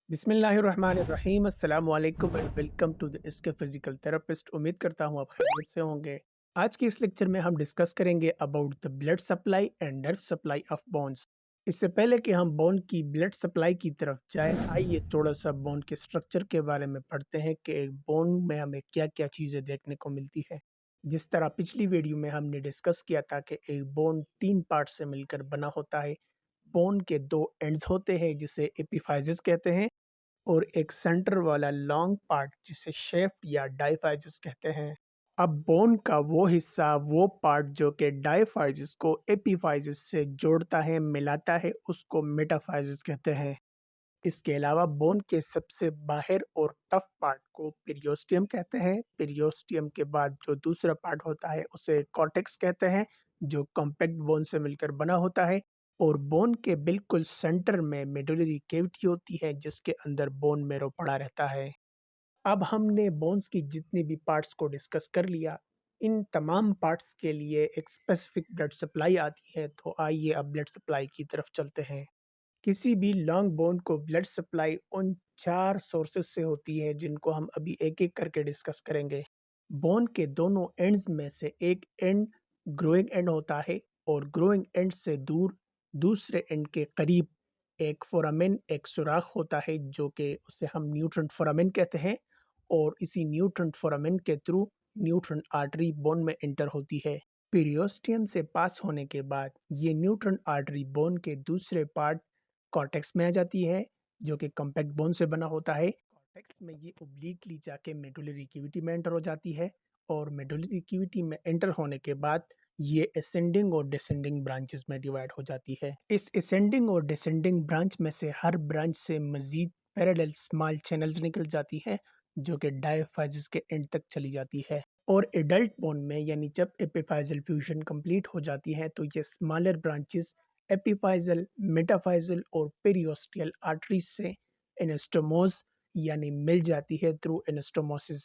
बिस्मिल्लाहिर्रहमानिर्रहीम अस्सलाम वालेकुम एंड वेलकम टू द इसके फिजिकल थेरेपिस्ट। उम्मीद करता हूँ आप खैरियत से होंगे। आज के इस लेक्चर में हम डिस्कस करेंगे about the blood supply and nerve supply of bones. इससे पहले कि हम बोन की ब्लड सप्लाई की तरफ जाएं, आइए थोड़ा सा बोन के स्ट्रक्चर के बारे में पढ़ते हैं कि एक बोन में हमें क्या क्या चीज़ें देखने को मिलती है। जिस तरह पिछली वीडियो में हमने डिस्कस किया था कि एक बोन 3 पार्ट से मिलकर बना होता है। बोन के 2 एंड्स होते हैं जिसे एपिफाइज़िस कहते हैं और एक सेंटर वाला लॉन्ग पार्ट जिसे शेफ्ट या डायफाइजिस कहते हैं। अब बोन का वो हिस्सा, वो पार्ट जो कि डायफाइजिस को एपिफाइजिस से जोड़ता है, मिलाता है, उसको मेटाफाइजिस कहते हैं। इसके अलावा बोन के सबसे बाहर और टफ पार्ट को पेरियोस्टियम कहते हैं। पेरियोस्टियम के बाद जो दूसरा पार्ट होता है उसे कॉर्टेक्स कहते हैं, जो कॉम्पैक्ट बोन से मिलकर बना होता है। और बोन के बिल्कुल सेंटर में मेडुलरी कैविटी होती है जिसके अंदर बोन मैरो पड़ा रहता है। अब हमने बोन्स की जितनी भी पार्ट्स को डिस्कस कर लिया, इन तमाम पार्ट्स के लिए एक स्पेसिफिक ब्लड सप्लाई आती है, तो आइए अब ब्लड सप्लाई की तरफ चलते हैं। किसी भी लॉन्ग बोन को ब्लड सप्लाई उन 4 सोर्सेस से होती है जिनको हम अभी एक-एक करके डिस्कस करेंगे। बोन के दोनों एंड्स में से एक एंड ग्रोइंग एंड होता है और ग्रोइंग एंड से दूर दूसरे एंड के करीब एक फोरामेन, एक सुराख होता है जो कि उसे हम न्यूट्रॉन फोरामेन कहते हैं। और इसी न्यूट्रॉन फोरामेन के थ्रू न्यूट्रॉन आर्टरी बोन में एंटर होती है। पीरियोस्टियम से पास होने के बाद ये न्यूट्रॉन आर्टरी बोन के दूसरे पार्ट कॉर्टेक्स में आ जाती है, जो कि कॉम्पैक्ट बोन से बना होता है। कॉर्टेक्स में ये ओब्लीकली जाके मेडुलरी कैविटी में एंटर हो जाती है और मेडुलरी कैविटी में एंटर होने के बाद ये असेंडिंग और डिसेंडिंग ब्रांचेस में डिवाइड हो जाती है। इस असेंडिंग और डिसेंडिंग ब्रांच में से हर ब्रांच से मजीद पैरेलल स्मॉल चैनल्स निकल जाती है जो कि डायफाइजिस के एंड तक चली जाती है। और एडल्ट बोन में यानी जब एपिफाइजल फ्यूजन कंप्लीट हो जाती है तो ये स्मॉलर ब्रांचेस एपिफाइजल, मेटाफाइजल और पेरियोस्टियल आर्टरीज से एनास्टोमोस यानी मिल जाती है through anastomosis.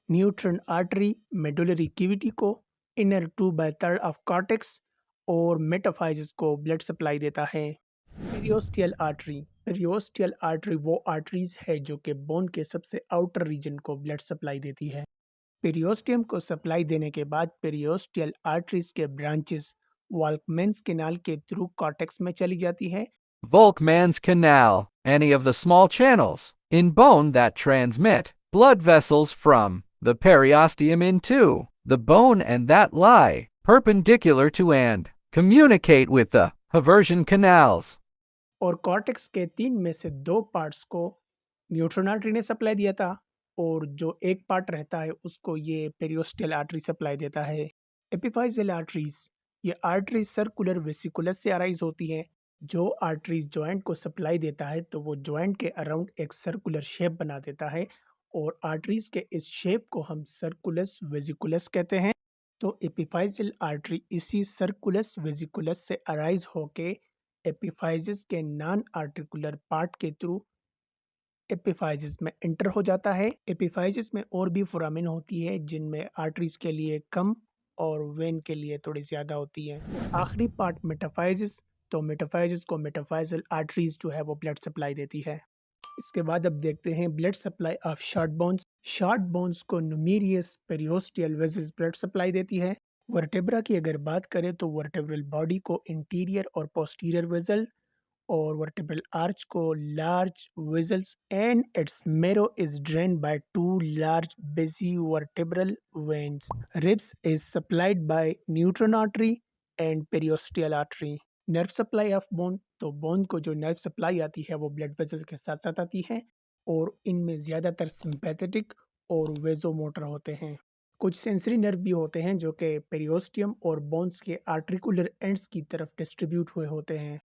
Neutron artery medullary cavity को, इनर 2/3 ऑफ कॉर्टेक्स और मेटाफाइजिस को ब्लड सप्लाई देता है। पेरियोस्टियल आर्टरी, पेरियोस्टियल आर्टरी वो आर्टरीज है जो कि बोन के सबसे आउटर रीजन को ब्लड सप्लाई देती है। पेरियोस्टियम को सप्लाई देने के बाद पेरियोस्टियल आर्टरीज के ब्रांचेस वॉल्कमैन्स कैनाल के थ्रू कॉर्टेक्स में चली जाती है। Volkmann's Canal, any of the small channels in bone that transmit blood vessels from the periosteum into the bone and that lie perpendicular to and communicate with the Haversian canals. और cortex के 3 में से 2 parts को neutron artery ने supply दिया था और जो एक पार्ट रहता है उसको ये पेरियोस्टियल आर्टरी सप्लाई देता है। एपिफाइजल आर्टरीज, ये आर्टरीज सर्कुलर वेसिकुलस से अराइज होती है। जो आर्टरीज जॉइंट को सप्लाई देता है तो वो जॉइंट के अराउंड एक सर्कुलर शेप बना देता है और आर्टरीज के इस शेप को हम सर्कुलस वेसिकुलस कहते हैं। तो एपिफाइजल आर्टरी इसी सर्कुलस वेसिकुलस से अराइज होके एपिफाइजिस के नॉन आर्टिकुलर पार्ट के थ्रू एपिफाइजिस में एंटर हो जाता है। एपिफाइजिस में और भी फोरामिन होती है जिनमें आर्टरीज के लिए कम और वेन के लिए थोड़ी ज़्यादा होती है। आखिरी पार्ट मेटाफाइजिस, तो मेटाफाइजिस को मेटाफाइजल आर्टरीज जो है वो ब्लड सप्लाई देती है। इसके बाद अब देखते हैं blood supply of short bones. Short bones को numerous periosteal vessels blood supply देती है। वर्टेब्रा की अगर बात करें तो वर्टेब्रल बॉडी को इंटीरियर और पोस्टीरियर वेसल और vertebral arch को large vessels and its marrow is drained by 2 large basivertebral veins. Ribs is supplied by neutron artery and periosteal artery. Nerve supply of bone, तो bone को जो nerve supply आती है वो blood vessels के साथ साथ आती है और इनमें ज़्यादातर सिंपैथेटिक और वेजोमोटर होते हैं। कुछ सेंसरी नर्व भी होते हैं जो कि पेरियोस्टियम और बोन्स के आर्टिकुलर एंड्स की तरफ डिस्ट्रीब्यूट हुए होते हैं।